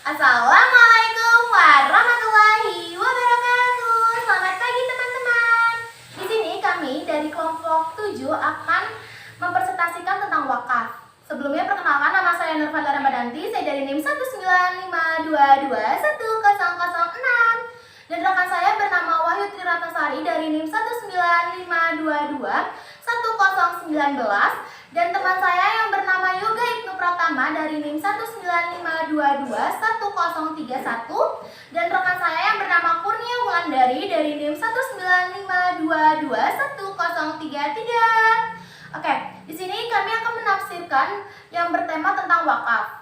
Assalamualaikum warahmatullahi wabarakatuh. Selamat pagi teman-teman. Di sini kami dari kelompok 7 akan mempresentasikan tentang wakaf. Sebelumnya perkenalkan, nama saya Nurfadla Ramadanti. Saya dari NIM 195221006. Dan rekan saya bernama Wahyu Triratnasari dari NIM 195221019. Dan teman saya yang bernama Yoga Ibnu Pratama dari NIM 195221031. Dan rekan saya yang bernama Kurnia Wulandari dari NIM 195221033. Oke, di sini kami akan menafsirkan yang bertema tentang wakaf.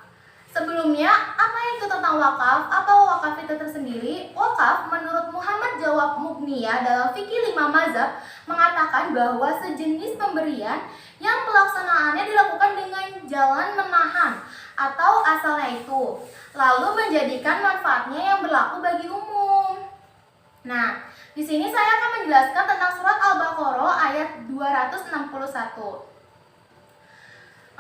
Sebelumnya, apa itu tentang wakaf? Apa wakaf itu tersendiri? Wakaf menurut Muhammad Jawab Mughniyah dalam fikih 5 mazhab mengatakan bahwa sejenis pemberian yang pelaksanaannya dilakukan dengan jalan menahan atau asalnya itu, lalu menjadikan manfaatnya yang berlaku bagi umum. Nah, di sini saya akan menjelaskan tentang surat Al-Baqarah ayat 261.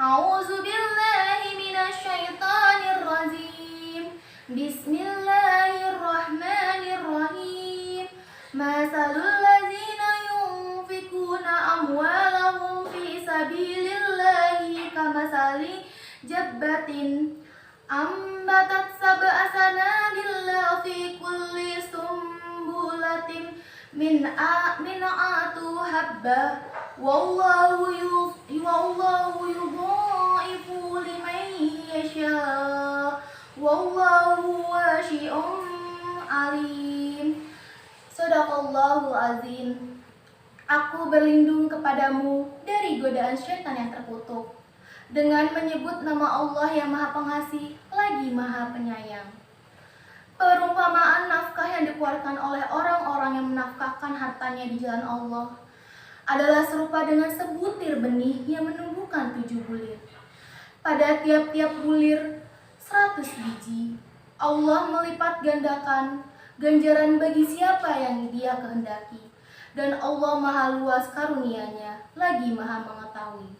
A'udzubillahi minasyaitonirrajim. Bismillahirrahmanirrahim. Masalul ladzina yunfikuna amwalahum fi sabilillahi kamasali jabbatin ambatat sab'a sanabila fi kulli sumbulatin min atu habbah wallahu yudha'ifu liman yasha wallahu wasi'un alim. Shadaqallahul azim. Aku berlindung kepadamu dari godaan syaitan yang terkutuk dengan menyebut nama Allah yang Maha Pengasih lagi Maha Penyayang. Perumpamaan nafkah yang dikeluarkan oleh orang-orang yang menafkahkan hartanya di jalan Allah adalah serupa dengan sebutir benih yang menumbuhkan 7 bulir. Pada tiap-tiap bulir 100 biji. Allah melipat gandakan ganjaran bagi siapa yang Dia kehendaki. Dan Allah Maha luas karunia-Nya, lagi Maha mengetahui.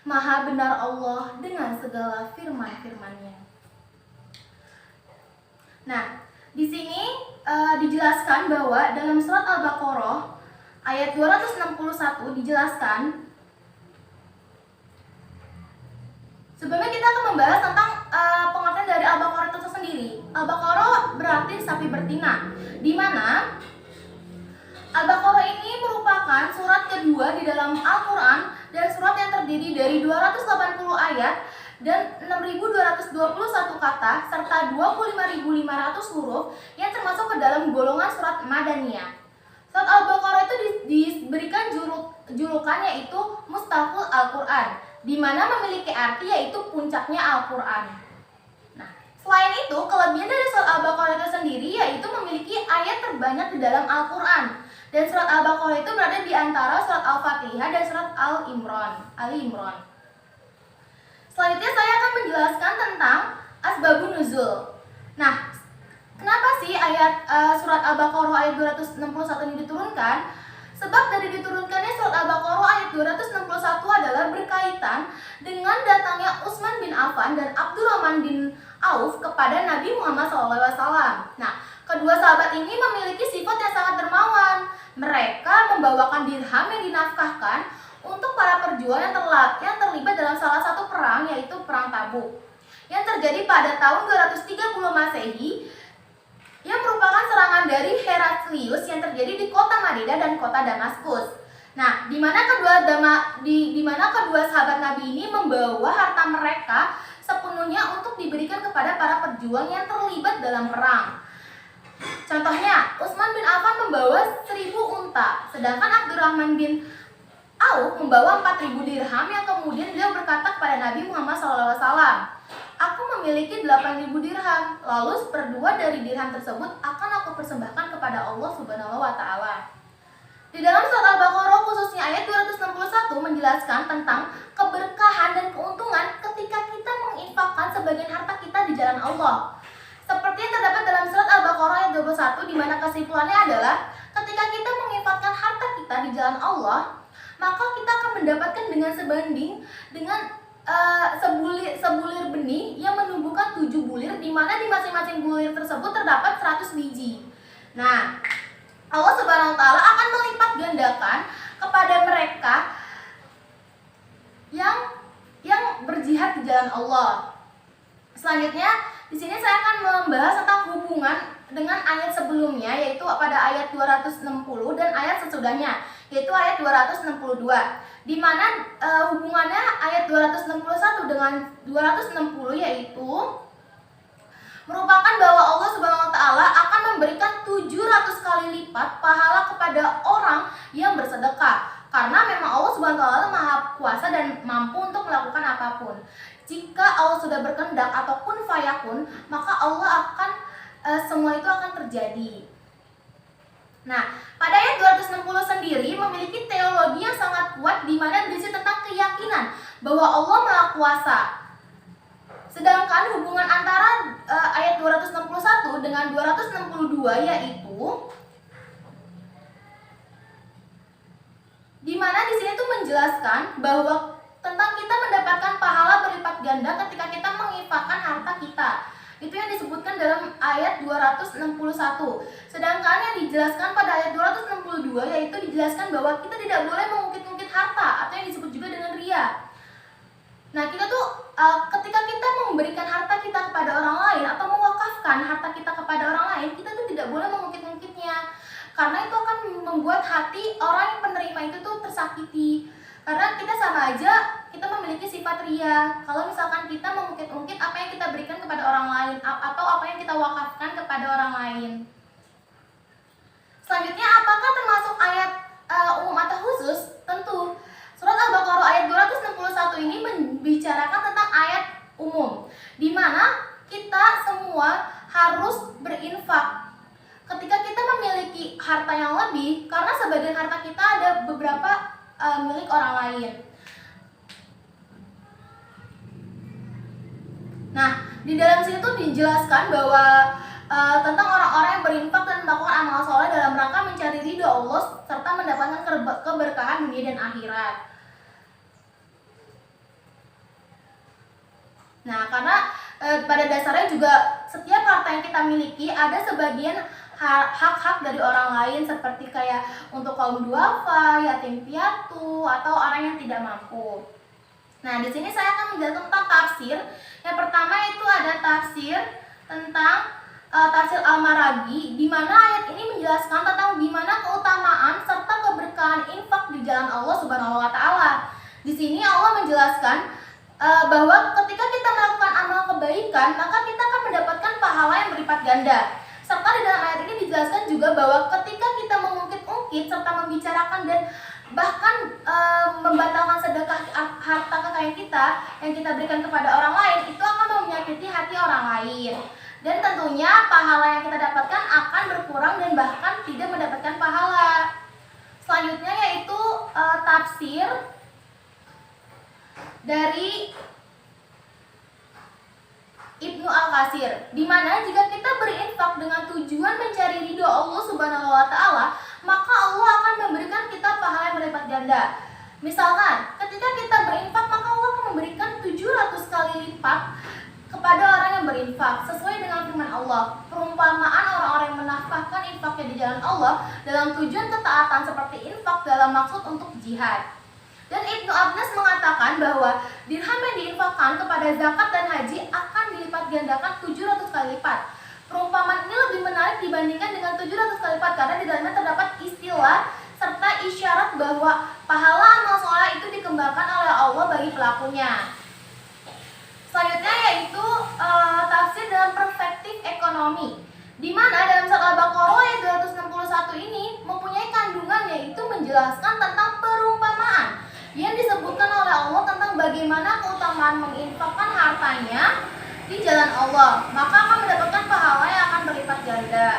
Maha benar Allah dengan segala firman-firman-Nya. Nah, di sini dijelaskan bahwa dalam surat Al-Baqarah ayat 261 dijelaskan. Sebelumnya kita akan membahas tentang pengertian dari Al-Baqarah itu sendiri. Al-Baqarah berarti sapi betina, di mana Al-Baqarah ini merupakan surat kedua di dalam Al-Quran dan surat yang terdiri dari 280 ayat dan 6.221 kata serta 25.500 huruf yang termasuk ke dalam golongan surat Madaniyah. Surat Al-Baqarah itu diberikan julukan yaitu Mustaful Al-Quran, di mana memiliki arti yaitu puncaknya Al-Quran. Nah, selain itu, kelebihan dari surat Al-Baqarah itu sendiri yaitu memiliki ayat terbanyak di dalam Al-Quran. Dan surat Al-Baqarah itu berada di antara surat Al-Fatihah dan surat Ali Imran. Selanjutnya saya akan menjelaskan tentang asbabun nuzul. Nah, kenapa sih ayat surat Al-Baqarah ayat 261 ini diturunkan? Sebab dari diturunkannya surat Al-Baqarah ayat 261 adalah berkaitan dengan datangnya Utsman bin Affan dan Abdurrahman bin Auf kepada Nabi Muhammad SAW. Nah, kedua sahabat ini memiliki sifat yang sangat dermawan. Mereka membawakan dirham yang dinafkahkan untuk para perjuang yang terlibat dalam salah satu perang, yaitu Perang Tabuk, yang terjadi pada tahun 230 Masehi, yang merupakan serangan dari Heraklius yang terjadi di kota Madinah dan kota Damaskus. Nah, di mana kedua sahabat Nabi ini membawa harta mereka sepenuhnya untuk diberikan kepada para perjuang yang terlibat dalam perang. Contohnya, Utsman bin Affan membawa 1000 unta, sedangkan Abdurrahman bin Auf membawa 4000 dirham yang kemudian beliau berkata kepada Nabi Muhammad SAW, aku memiliki 8.000 dirham, lalu seperdua dari dirham tersebut akan aku persembahkan kepada Allah Subhanahu wa Ta'ala. Di dalam surat Al-Baqarah khususnya ayat 261 menjelaskan tentang keberkahan dan keuntungan ketika kita menginfakkan sebagian harta kita di jalan Allah. Seperti yang terdapat dalam surat Al-Baqarah ayat 21, di mana kesimpulannya adalah ketika kita menginfakkan harta kita di jalan Allah, maka kita akan mendapatkan dengan sebanding dengan sebulir benih yang menumbuhkan 7 bulir, di mana di masing-masing bulir tersebut terdapat 100 biji. Nah, Allah Subhanahu wa Ta'ala akan melipat gandakan kepada mereka yang berjihad di jalan Allah. Selanjutnya, di sini saya akan membahas tentang hubungan dengan ayat sebelumnya, yaitu pada ayat 260 dan ayat sesudahnya, yaitu ayat 262. Di mana hubungannya ayat 261 dengan 260 yaitu merupakan bahwa Allah Subhanahu wa Ta'ala akan memberikan 700 kali lipat pahala kepada orang yang bersedekah. Karena memang Allah Subhanahu wa Ta'ala Maha Kuasa dan mampu untuk melakukan apapun. Jika Allah sudah berkehendak atau kun fayakun, maka Allah akan semua itu akan terjadi. Nah, pada ayat 260 sendiri memiliki teologi yang sangat kuat, di mana berisi tentang keyakinan bahwa Allah Maha Kuasa. Sedangkan hubungan antara ayat 261 dengan 262 yaitu di mana di sini tuh menjelaskan bahwa tentang kita mendapatkan pahala berlipat ganda ketika kita menginfakkan harta kita. Itu yang disebutkan dalam ayat 261. Sedangkan yang dijelaskan pada ayat 262 yaitu dijelaskan bahwa kita tidak boleh mengungkit-ungkit harta, atau yang disebut juga dengan riya. Nah, kita tuh ketika kita memberikan harta kita kepada orang lain atau mewakafkan harta kita kepada orang lain, kita tuh tidak boleh mengungkit-ungkitnya. Karena itu akan membuat hati orang yang penerima itu tuh tersakiti. Karena kita sama aja, kita memiliki sifat riya. Kalau misalkan kita mengungkit-ungkit apa yang kita berikan kepada orang lain atau apa yang kita wakafkan kepada orang lain. Selanjutnya, apakah termasuk ayat umum atau khusus? Tentu. Surat Al-Baqarah ayat 261 ini membicarakan tentang ayat umum, di mana kita semua harus berinfak ketika kita memiliki harta yang lebih, karena sebagian harta kita ada beberapa milik orang lain. Nah, di dalam situ dijelaskan bahwa tentang orang-orang yang berinfak dan melakukan amal soleh dalam rangka mencari ridho Allah serta mendapatkan keberkahan dunia dan akhirat. Nah, karena pada dasarnya juga setiap harta yang kita miliki ada sebagian hak-hak dari orang lain, seperti kayak untuk kaum duafa, yatim piatu, atau orang yang tidak mampu. Nah, di sini saya akan menjelaskan tentang tafsir. Yang pertama itu ada tafsir tentang tafsir Al-Maraghi, di mana ayat ini menjelaskan tentang gimana keutamaan serta keberkahan infak di jalan Allah Subhanahu wa Ta'ala. Di sini Allah menjelaskan bahwa ketika kita melakukan amal kebaikan, maka kita akan mendapatkan pahala yang berlipat ganda. Serta di dalam ayat ini dijelaskan juga bahwa ketika kita mengungkit-ungkit serta membicarakan dan bahkan membatalkan sedekah harta kekayaan kita yang kita berikan kepada orang lain, itu akan menyakiti hati orang lain. Dan tentunya pahala yang kita dapatkan akan berkurang dan bahkan tidak mendapatkan pahala. Selanjutnya yaitu tafsir dari Ibnu Al-Qasir, di mana jika kita berinfak dengan tujuan mencari ridho Allah Subhanahu wa Ta'ala, maka Allah akan memberikan kita pahala yang berlipat ganda. Misalkan, ketika kita berinfak, maka Allah akan memberikan 700 kali lipat kepada orang yang berinfak, sesuai dengan firman Allah. Perumpamaan orang-orang yang menafkahkan infaknya di jalan Allah dalam tujuan ketaatan seperti infak dalam maksud untuk jihad. Dan Ibnu Abbas mengatakan bahwa dirham yang diinfakkan kepada zakat dan haji akan dilipat gandakan 700 kali lipat. Perumpamaan ini lebih menarik dibandingkan dengan 700 kali lipat karena di dalamnya terdapat istilah serta isyarat bahwa pahala amal soleh itu dikembangkan oleh Allah bagi pelakunya. Selanjutnya yaitu tafsir dalam perspektif ekonomi, di mana dalam surat Al-Baqarah ayat 261 ini mempunyai kandungan, yaitu menjelaskan tentang perumpamaan yang disebutkan oleh Allah tentang bagaimana keutamaan menginfakkan hartanya di jalan Allah, maka akan mendapatkan pahala yang akan berlipat ganda.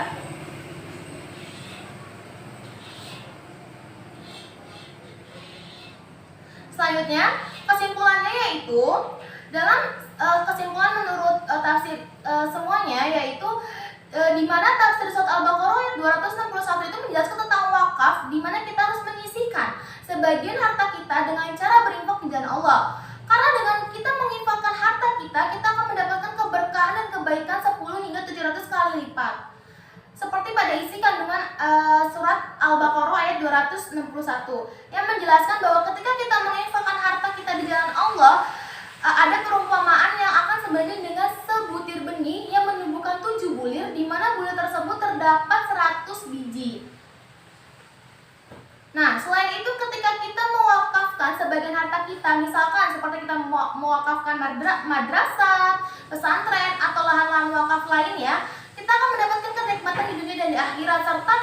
Selanjutnya, kesimpulannya yaitu dalam kesimpulan menurut tafsir semuanya yaitu di mana tafsir surat Al-Baqarah ayat 261 itu menjelaskan tentang wakaf, di mana kita harus menyisihkan sebagian harta kita dengan cara berinfak di jalan Allah. Karena dengan kita menginfakkan harta kita, kita akan mendapatkan keberkahan dan kebaikan 10 hingga 700 kali lipat. Seperti pada isi kandungan surat Al-Baqarah ayat 261 yang menjelaskan bahwa ketika kita menginfakkan harta kita di jalan Allah, ada perumpamaan yang akan sebanding dengan sebutir benih yang menumbuhkan 7 bulir, di mana bulir tersebut terdapat 100 biji. Nah, selain itu ketika kita mewakafkan sebagian harta kita, misalkan seperti kita mewakafkan madrasah, pesantren, atau lahan-lahan wakaf lainnya, kita akan mendapatkan kenikmatan di dunia dan di akhirat, serta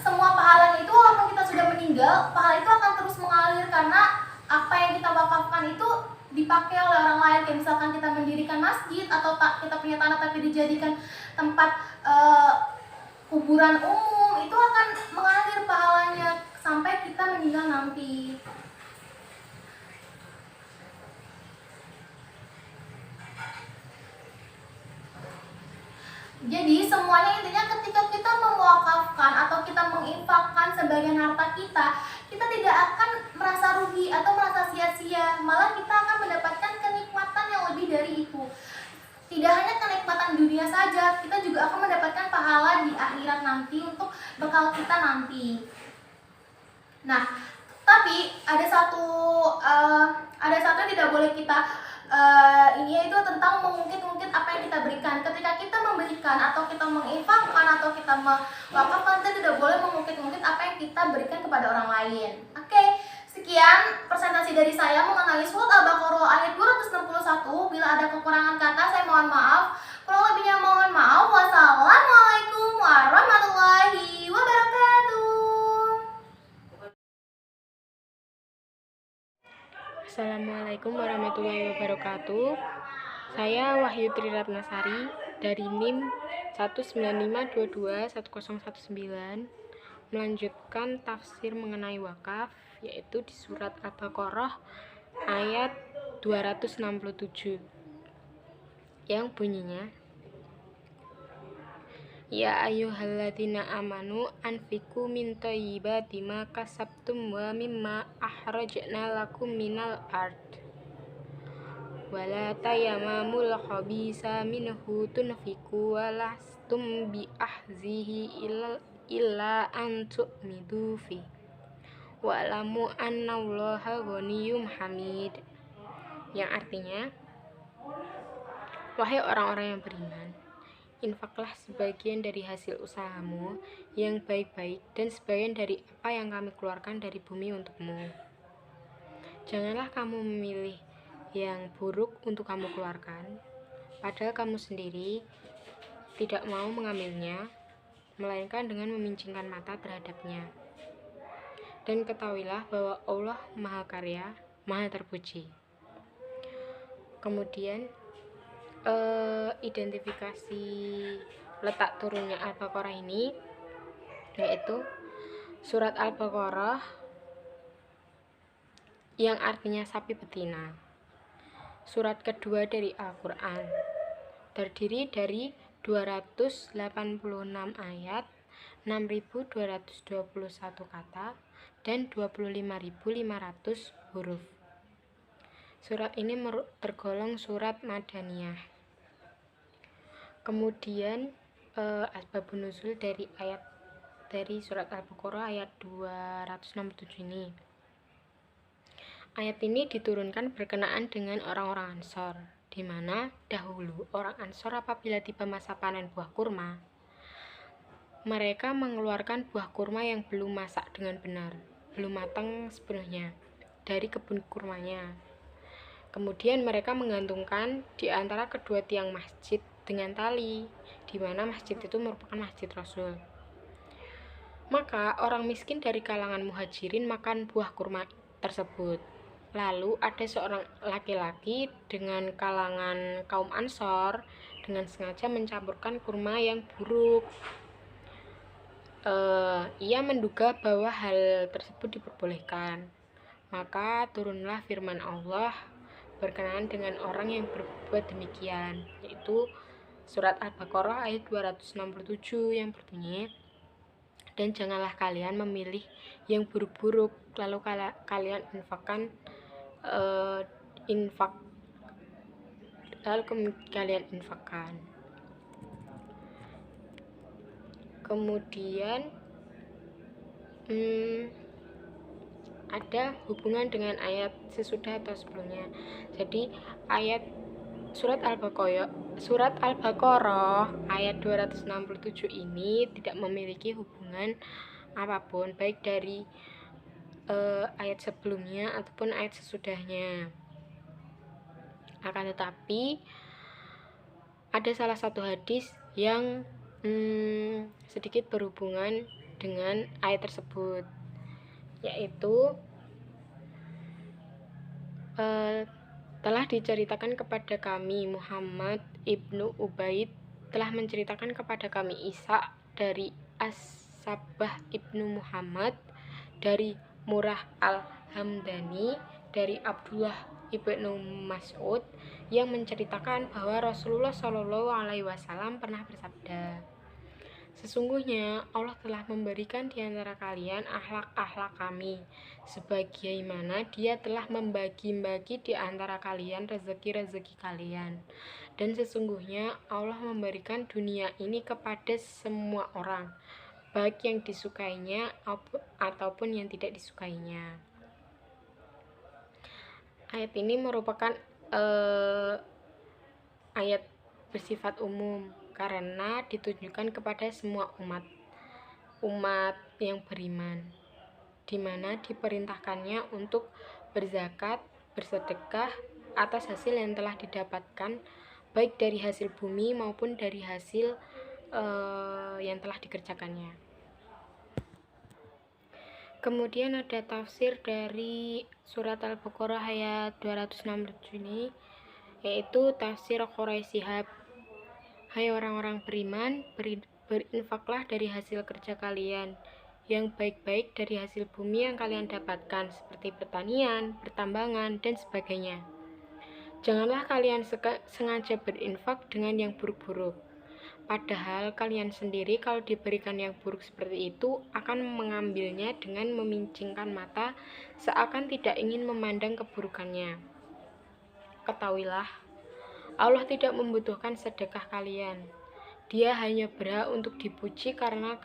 semua pahalanya itu walaupun kita sudah meninggal, pahala itu akan terus mengalir karena apa yang kita wakafkan itu dipakai oleh orang lain. Kayak misalkan kita mendirikan masjid atau kita punya tanah tapi dijadikan tempat kuburan umum, itu akan mengalir pahalanya sampai kita meninggal nanti. Jadi semuanya intinya ketika kita mewakafkan atau kita menginfakkan sebagian harta kita, kita tidak akan merasa rugi atau merasa sia-sia, malah kita akan mendapatkan kenikmatan yang lebih dari itu. Tidak hanya kenikmatan dunia saja, kita juga akan mendapatkan pahala di akhirat nanti untuk bekal kita nanti. Nah, tapi ada satu yang tidak boleh kita ini yaitu tentang mengungkit-ungkit apa yang kita berikan. Ketika kita memberikan atau kita menginfakkan atau kita mewakafkan, kita tidak boleh mengungkit-ungkit apa yang kita berikan kepada orang lain. Oke, sekian presentasi dari saya mengenai surat Al-Baqarah ayat 261. Bila ada kekurangan kata, saya mohon maaf. Kurang lebihnya mohon maaf. Wassalamualaikum warahmatullahi wabarakatuh. Assalamualaikum warahmatullahi wabarakatuh. Saya Wahyu Triratnasari dari NIM 195221019 melanjutkan tafsir mengenai wakaf, yaitu di surat Al-Baqarah ayat 267 yang bunyinya, Ya ayyuhalladzina amanu anfiqu min thayyibati ma kasabtum wa mimma akhrajna lakum minal ard wala tayammamul khabisa minhu tunfiqu walastum bi ahzihi illa an tu'midu fi wa'lamu annallaha ghaniyyum hamid, yang artinya, wahai orang-orang yang beriman, infaklah sebagian dari hasil usahamu yang baik-baik dan sebagian dari apa yang kami keluarkan dari bumi untukmu. Janganlah kamu memilih yang buruk untuk kamu keluarkan, padahal kamu sendiri tidak mau mengambilnya, melainkan dengan memincingkan mata terhadapnya. Dan ketahuilah bahwa Allah Maha Karya, Maha Terpuji. Kemudian identifikasi letak turunnya Al-Baqarah ini yaitu surat Al-Baqarah yang artinya sapi betina, surat kedua dari Al-Quran, terdiri dari 286 ayat, 6.221 kata, dan 25.500 huruf. Surat ini tergolong surat Madaniyah. Kemudian asbabun nuzul dari surat Al-Baqarah ayat 267 ini. Ayat ini diturunkan berkenaan dengan orang-orang Ansor, di mana dahulu orang Ansor apabila tiba masa panen buah kurma, mereka mengeluarkan buah kurma yang belum masak dengan benar, belum matang sepenuhnya dari kebun kurmanya. Kemudian mereka menggantungkan di antara kedua tiang masjid dengan tali, di mana masjid itu merupakan masjid Rasul. Maka orang miskin dari kalangan muhajirin makan buah kurma tersebut. Lalu ada seorang laki-laki dengan kalangan kaum Ansor dengan sengaja mencampurkan kurma yang buruk. Ia menduga bahwa hal tersebut diperbolehkan. Maka turunlah firman Allah berkenaan dengan orang yang berbuat demikian, yaitu surat Al-Baqarah ayat 267 yang berbunyi, dan janganlah kalian memilih yang buruk-buruk, lalu kalian kalian infakkan. Kemudian ada hubungan dengan ayat sesudah atau sebelumnya. Jadi ayat surat Al-Baqarah ayat 267 ini tidak memiliki hubungan apapun baik dari ayat sebelumnya ataupun ayat sesudahnya. Akan tetapi ada salah satu hadis yang sedikit berhubungan dengan ayat tersebut, yaitu telah diceritakan kepada kami Muhammad ibnu Ubaid telah menceritakan kepada kami Isa dari As-Sabbah ibnu Muhammad dari Murrah al-Hamdani dari Abdullah ibnu Mas'ud yang menceritakan bahwa Rasulullah Shallallahu Alaihi Wasallam pernah bersabda, sesungguhnya Allah telah memberikan di antara kalian akhlak-akhlak kami, sebagaimana Dia telah membagi-bagi di antara kalian rezeki-rezeki kalian. Dan sesungguhnya Allah memberikan dunia ini kepada semua orang, baik yang disukainya ataupun yang tidak disukainya. Ayat ini merupakan ayat bersifat umum karena ditujukan kepada semua umat yang beriman, di mana diperintahkannya untuk berzakat, bersedekah atas hasil yang telah didapatkan, baik dari hasil bumi maupun dari hasil yang telah dikerjakannya. Kemudian ada tafsir dari surat Al-Baqarah ayat 267 ini, yaitu tafsir Quraisy Shihab. Hai orang-orang beriman, berinfaklah dari hasil kerja kalian yang baik-baik dari hasil bumi yang kalian dapatkan, seperti pertanian, pertambangan, dan sebagainya. Janganlah kalian sengaja berinfak dengan yang buruk-buruk. Padahal kalian sendiri kalau diberikan yang buruk seperti itu akan mengambilnya dengan memincingkan mata seakan tidak ingin memandang keburukannya. Ketahuilah, Allah tidak membutuhkan sedekah kalian. Dia hanya berhak untuk dipuji karena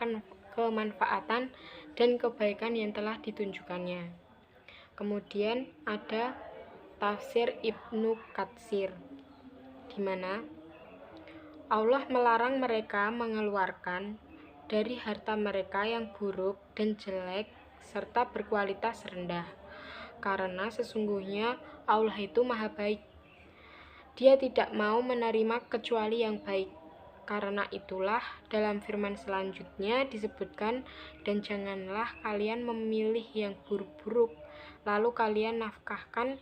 kemanfaatan dan kebaikan yang telah ditunjukkannya. Kemudian ada tafsir Ibnu Katsir, di mana Allah melarang mereka mengeluarkan dari harta mereka yang buruk dan jelek serta berkualitas rendah, karena sesungguhnya Allah itu maha baik. Dia tidak mau menerima kecuali yang baik. Karena itulah dalam firman selanjutnya disebutkan, dan janganlah kalian memilih yang buruk-buruk lalu kalian nafkahkan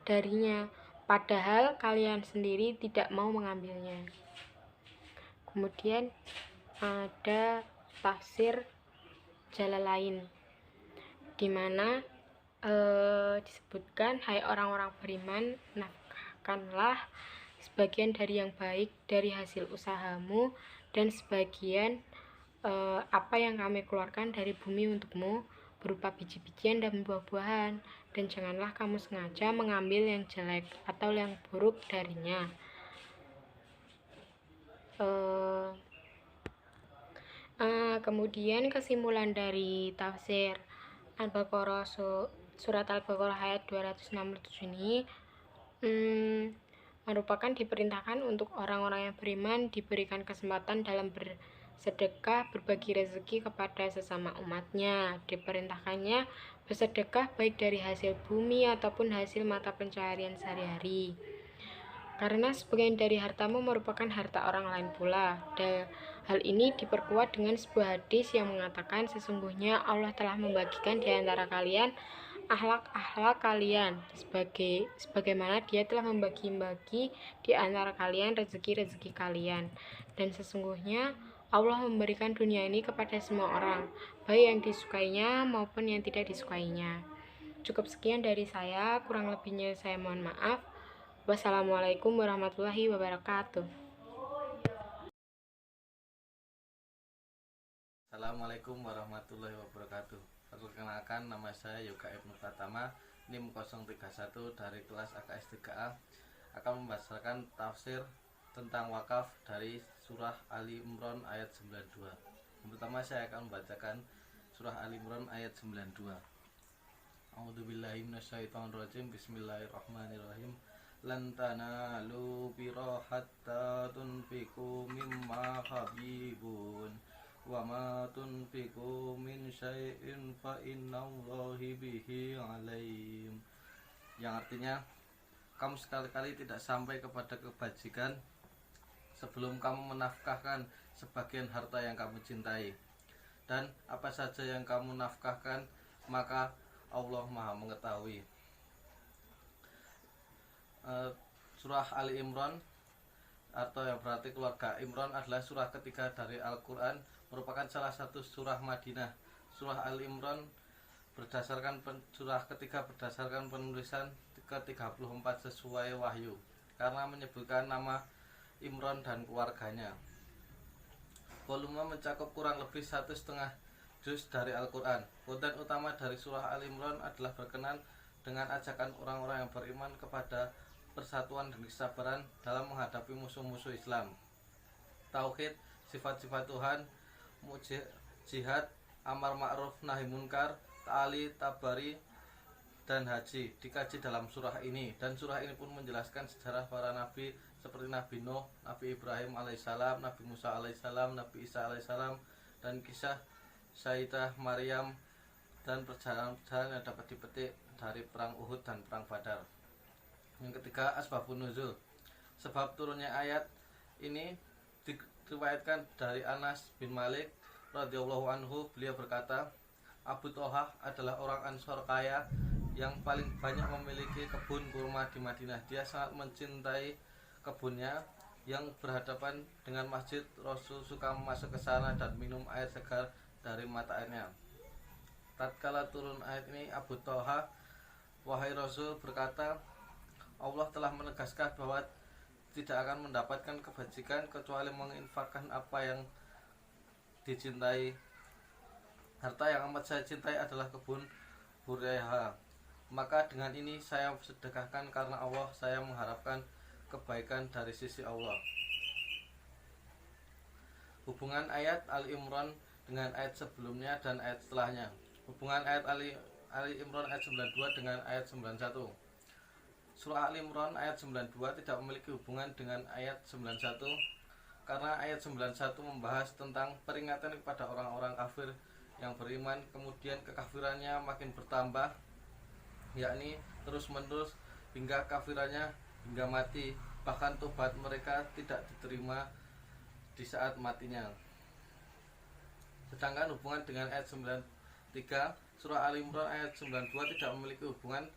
darinya, padahal kalian sendiri tidak mau mengambilnya. Kemudian ada tafsir Jalalain, di mana disebutkan, hai orang-orang beriman, nafkahkanlah sebagian dari yang baik dari hasil usahamu dan sebagian apa yang kami keluarkan dari bumi untukmu berupa biji-bijian dan buah-buahan, dan janganlah kamu sengaja mengambil yang jelek atau yang buruk darinya. Kemudian kesimpulan dari tafsir Al-Baqarah surat Al-Baqarah ayat 267 ini merupakan diperintahkan untuk orang-orang yang beriman diberikan kesempatan dalam bersedekah, berbagi rezeki kepada sesama umatnya. Diperintahkannya bersedekah baik dari hasil bumi ataupun hasil mata pencaharian sehari-hari, karena sebagian dari hartamu merupakan harta orang lain pula. Dan hal ini diperkuat dengan sebuah hadis yang mengatakan, sesungguhnya Allah telah membagikan di antara kalian akhlak-akhlak kalian sebagaimana Dia telah membagi-bagi di antara kalian rezeki-rezeki kalian. Dan sesungguhnya Allah memberikan dunia ini kepada semua orang, baik yang disukainya maupun yang tidak disukainya. Cukup sekian dari saya, kurang lebihnya saya mohon maaf. Wassalamualaikum warahmatullahi wabarakatuh. Assalamualaikum warahmatullahi wabarakatuh. Perkenalkan, nama saya Yoga Ibnu Pratama, NIM 031 dari kelas AKS 3A, akan membacakan tafsir tentang wakaf dari surah Ali Imran ayat 92. Yang pertama saya akan membacakan surah Ali Imran ayat 92. A'udzubillahi minasyaitonirrajim. Bismillahirrahmanirrahim. Lan tanalu birra hatta tunfiqu mimma habibun wa ma tunfiqu min syai'in fa innallahi bihi alim. Yang artinya, kamu sekali-kali tidak sampai kepada kebajikan sebelum kamu menafkahkan sebagian harta yang kamu cintai, dan apa saja yang kamu nafkahkan maka Allah Maha mengetahui. Surah Ali Imran atau yang berarti keluarga Imran adalah surah ketiga dari Al-Quran, merupakan salah satu surah Madinah. Surah Ali Imran surah ketiga berdasarkan penulisan ke-34 sesuai wahyu, karena menyebutkan nama Imran dan keluarganya. Volume mencakup kurang lebih 1,5 juz dari Al-Quran. Konten utama dari surah Ali Imran adalah berkenan dengan ajakan orang-orang yang beriman kepada persatuan dan kesabaran dalam menghadapi musuh-musuh Islam, tauhid, sifat-sifat Tuhan, jihad, amar ma'ruf nahi munkar, ta'ali, tabari, dan haji dikaji dalam surah ini. Dan surah ini pun menjelaskan sejarah para nabi seperti Nabi Nuh, Nabi Ibrahim alaihissalam, Nabi Musa alaihissalam, Nabi Isa alaihissalam, dan kisah Sayyidah Maryam dan perjalanan-perjalanan yang dapat dipetik dari perang Uhud dan perang Badar. Yang ketiga, asbabun nuzul. Sebab turunnya ayat ini diriwayatkan dari Anas bin Malik radhiyallahu anhu. Beliau berkata, Abu Tohah adalah orang Ansor kaya yang paling banyak memiliki kebun kurma di Madinah. Dia sangat mencintai kebunnya yang berhadapan dengan masjid. Rasul suka masuk ke sana dan minum air segar dari mata airnya. Tatkala turun ayat ini, Abu Toha, wahai Rasul, berkata, Allah telah menegaskan bahwa tidak akan mendapatkan kebajikan kecuali menginfakkan apa yang dicintai. Harta yang amat saya cintai adalah kebun Buraiha. Maka dengan ini saya sedekahkan karena Allah. Saya mengharapkan kebaikan dari sisi Allah. Hubungan ayat Ali Imran dengan ayat sebelumnya dan ayat setelahnya. Hubungan ayat Ali Imran ayat 92 dengan ayat 91. Surah Ali Imran ayat 92 tidak memiliki hubungan dengan ayat 91 karena ayat 91 membahas tentang peringatan kepada orang-orang kafir yang beriman, kemudian kekafirannya makin bertambah, yakni terus-menerus hingga kafirannya hingga mati, bahkan tobat mereka tidak diterima di saat matinya. Sedangkan hubungan dengan ayat 93, surah Ali Imran ayat 92 tidak memiliki hubungan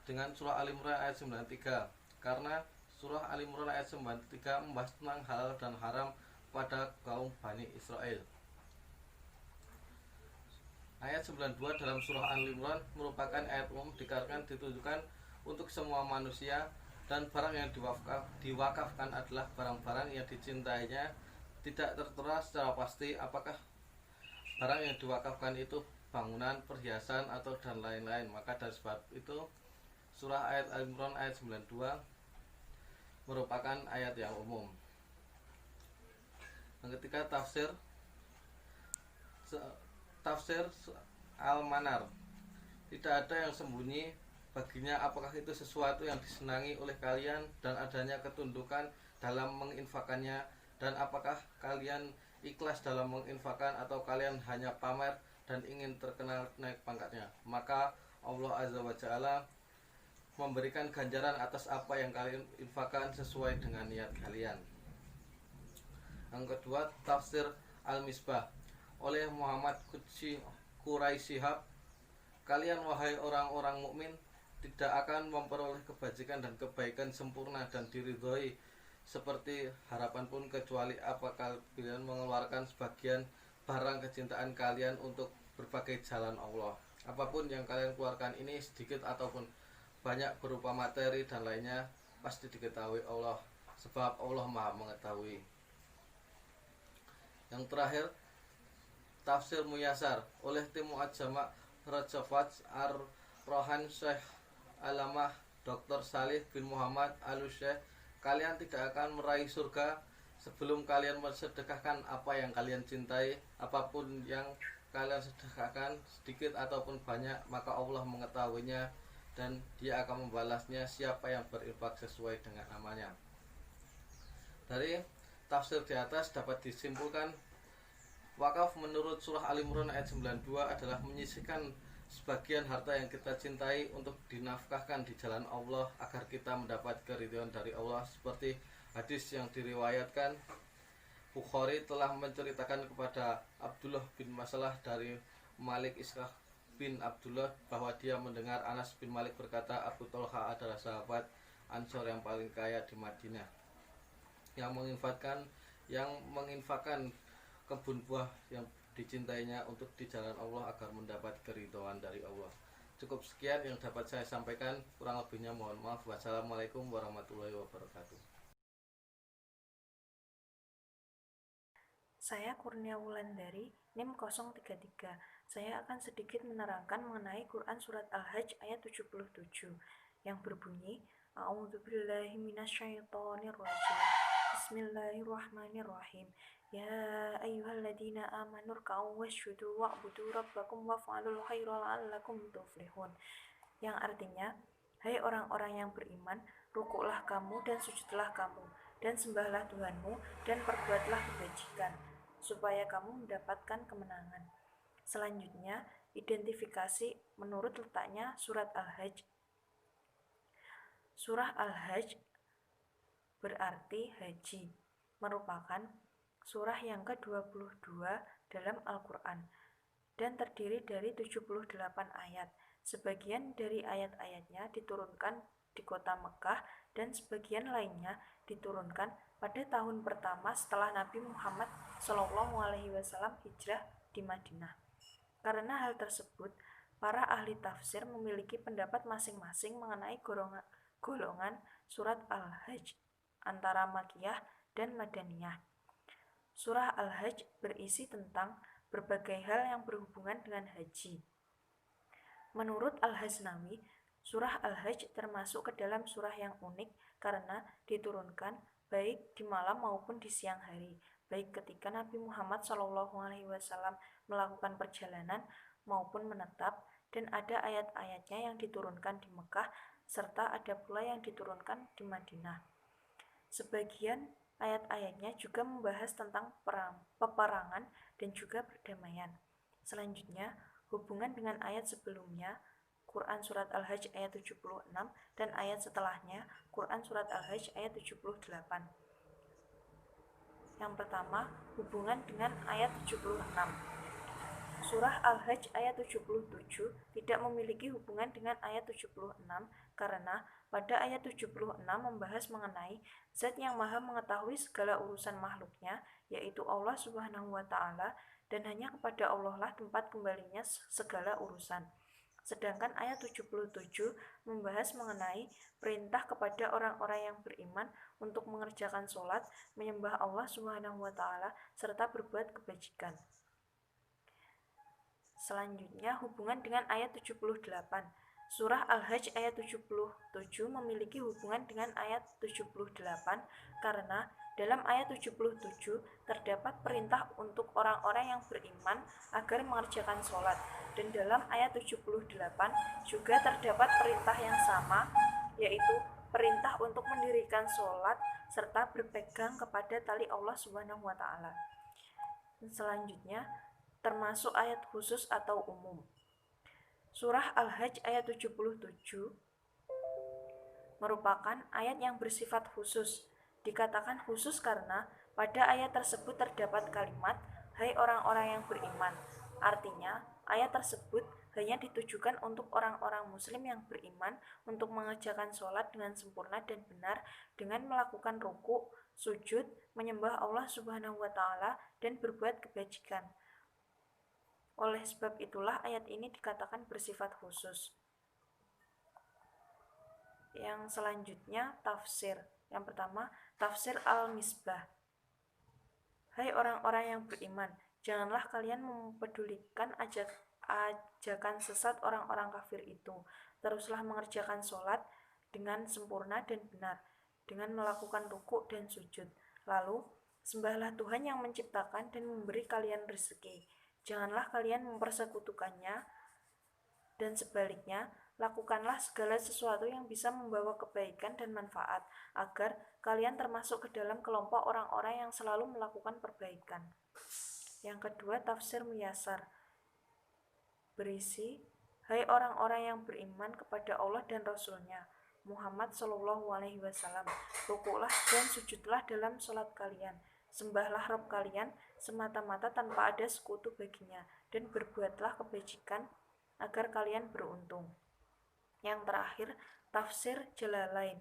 dengan surah Ali Imran ayat 93 karena surah Ali Imran ayat 93 membahas tentang halal dan haram pada kaum Bani Israel. Ayat 92 dalam surah Ali Imran merupakan ayat umum dikarenakan ditujukan untuk semua manusia, dan barang yang diwakafkan adalah barang-barang yang dicintainya. Tidak tertera secara pasti apakah barang yang diwakafkan itu bangunan, perhiasan, atau dan lain-lain. Maka dari sebab itu surah ayat Al-Imran ayat 92 merupakan ayat yang umum. Yang ketiga, tafsir Al-Manar. Tidak ada yang sembunyi baginya apakah itu sesuatu yang disenangi oleh kalian dan adanya ketundukan dalam menginfakannya, dan apakah kalian ikhlas dalam menginfakkan atau kalian hanya pamer dan ingin terkenal naik pangkatnya. Maka Allah Azza wa Jalla memberikan ganjaran atas apa yang kalian infakkan sesuai dengan niat kalian. Yang kedua, tafsir Al-Misbah oleh Muhammad Quraisy Shihab Kalian wahai orang-orang mukmin tidak akan memperoleh kebajikan dan kebaikan sempurna dan diridhoi seperti harapan pun kecuali apakah kalian mengeluarkan sebagian barang kecintaan kalian untuk berbagai jalan Allah. Apapun yang kalian keluarkan ini sedikit ataupun banyak berupa materi dan lainnya pasti diketahui Allah, sebab Allah Maha mengetahui. Yang terakhir, tafsir Muyasar oleh tim Mu'ajjama Rajafat Ar-Rohan Syekh Alamah Dr. Salih bin Muhammad Al-Syekh. Kalian tidak akan meraih surga sebelum kalian mensedekahkan apa yang kalian cintai. Apapun yang kalian sedekahkan, sedikit ataupun banyak, maka Allah mengetahuinya dan Dia akan membalasnya siapa yang berinfak sesuai dengan amalnya. Dari tafsir di atas dapat disimpulkan, wakaf menurut surah Al-Imran ayat 92 adalah menyisihkan sebagian harta yang kita cintai untuk dinafkahkan di jalan Allah agar kita mendapat keridhaan dari Allah, seperti hadis yang diriwayatkan Bukhari telah menceritakan kepada Abdullah bin Masalah dari Malik Ishaq bin Abdullah bahwa dia mendengar Anas bin Malik berkata, Abu Thalha adalah sahabat Ansor yang paling kaya di Madinah, yang menginfakkan kebun buah yang dicintainya untuk di jalan Allah agar mendapat keridhaan dari Allah. Cukup sekian yang dapat saya sampaikan, kurang lebihnya mohon maaf. Wassalamualaikum warahmatullahi wabarakatuh. Saya Kurnia Wulandari, NIM 033. Saya akan sedikit menerangkan mengenai Quran Surat Al-Hajj ayat 77 yang berbunyi, A'udzubillahi minasyaitonirrajim. Bismillahirrahmanirrahim. Ya ayyuhalladzina amanu rka'u wasjudu wa'budu rabbakum waf'alul khaira la'allakum tuflihun. Yang artinya, hai orang-orang yang beriman, rukuklah kamu dan sujudlah kamu, dan sembahlah Tuhanmu, dan perbuatlah kebajikan, supaya kamu mendapatkan kemenangan. Selanjutnya, identifikasi menurut letaknya surat Al-Hajj. Surah Al-Hajj berarti haji, merupakan surah yang ke-22 dalam Al-Quran, dan terdiri dari 78 ayat. Sebagian dari ayat-ayatnya diturunkan di kota Mekah, dan sebagian lainnya diturunkan pada tahun pertama setelah Nabi Muhammad SAW hijrah di Madinah. Karena hal tersebut, para ahli tafsir memiliki pendapat masing-masing mengenai golongan surat Al-Hajj antara Makkiyah dan Madaniyah. Surah Al-Hajj berisi tentang berbagai hal yang berhubungan dengan haji. Menurut Al-Haznawi, surah Al-Hajj termasuk ke dalam surah yang unik karena diturunkan baik di malam maupun di siang hari, baik ketika Nabi Muhammad SAW melakukan perjalanan maupun menetap, dan ada ayat-ayatnya yang diturunkan di Mekah, serta ada pula yang diturunkan di Madinah. Sebagian ayat-ayatnya juga membahas tentang peperangan dan juga perdamaian. Selanjutnya, hubungan dengan ayat sebelumnya, Quran Surat Al-Hajj ayat 76, dan ayat setelahnya, Quran Surat Al-Hajj ayat 78. Yang pertama, hubungan dengan ayat 76. Surah Al-Hajj ayat 77 tidak memiliki hubungan dengan ayat 76 karena pada ayat 76 membahas mengenai Zat yang Maha mengetahui segala urusan makhluknya, yaitu Allah Subhanahu wa Ta'ala, dan hanya kepada Allah lah tempat kembalinya segala urusan. Sedangkan ayat 77 membahas mengenai perintah kepada orang-orang yang beriman untuk mengerjakan sholat, menyembah Allah Subhanahu wa Ta'ala, serta berbuat kebajikan. Selanjutnya, hubungan dengan ayat 78. Surah Al-Hajj ayat 77 memiliki hubungan dengan ayat 78 karena dalam ayat 77 terdapat perintah untuk orang-orang yang beriman agar mengerjakan sholat, dan dalam ayat 78 juga terdapat perintah yang sama, yaitu perintah untuk mendirikan sholat serta berpegang kepada tali Allah Subhanahu wa Ta'ala. Selanjutnya, termasuk ayat khusus atau umum. Surah Al-Hajj ayat 77 merupakan ayat yang bersifat khusus. Dikatakan khusus karena pada ayat tersebut terdapat kalimat, hai orang-orang yang beriman. Artinya, ayat tersebut hanya ditujukan untuk orang-orang muslim yang beriman untuk mengerjakan sholat dengan sempurna dan benar dengan melakukan ruku, sujud, menyembah Allah Subhanahu wa Ta'ala, dan berbuat kebajikan. Oleh sebab itulah ayat ini dikatakan bersifat khusus. Yang selanjutnya tafsir. Yang pertama, tafsir Al-Misbah. Hai orang-orang yang beriman, janganlah kalian mempedulikan ajakan sesat orang-orang kafir itu. Teruslah mengerjakan sholat dengan sempurna dan benar, dengan melakukan ruku dan sujud. Lalu, sembahlah Tuhan yang menciptakan dan memberi kalian rezeki. Janganlah kalian mempersekutukannya, dan sebaliknya, lakukanlah segala sesuatu yang bisa membawa kebaikan dan manfaat, agar kalian termasuk ke dalam kelompok orang-orang yang selalu melakukan perbaikan. Yang kedua, tafsir Muyasar. Berisi, hai orang-orang yang beriman kepada Allah dan Rasul-Nya, Muhammad SAW, rukuklah dan sujudlah dalam sholat kalian, sembahlah Rabb kalian semata-mata tanpa ada sekutu baginya, dan berbuatlah kebajikan agar kalian beruntung. Yang terakhir, tafsir Jalalain.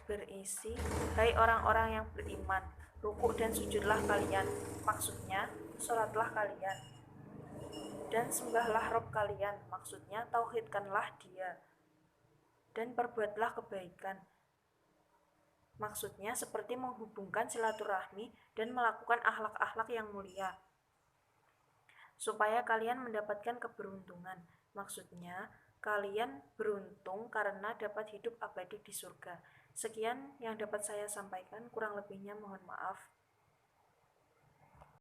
Berisi, hai orang-orang yang beriman, rukuk dan sujudlah kalian, maksudnya sholatlah kalian, dan sembahlah Rabb kalian, maksudnya tauhidkanlah Dia, dan perbuatlah kebaikan, maksudnya seperti menghubungkan silaturahmi dan melakukan akhlak-akhlak yang mulia, supaya kalian mendapatkan keberuntungan, maksudnya kalian beruntung karena dapat hidup abadi di surga. Sekian yang dapat saya sampaikan, kurang lebihnya mohon maaf.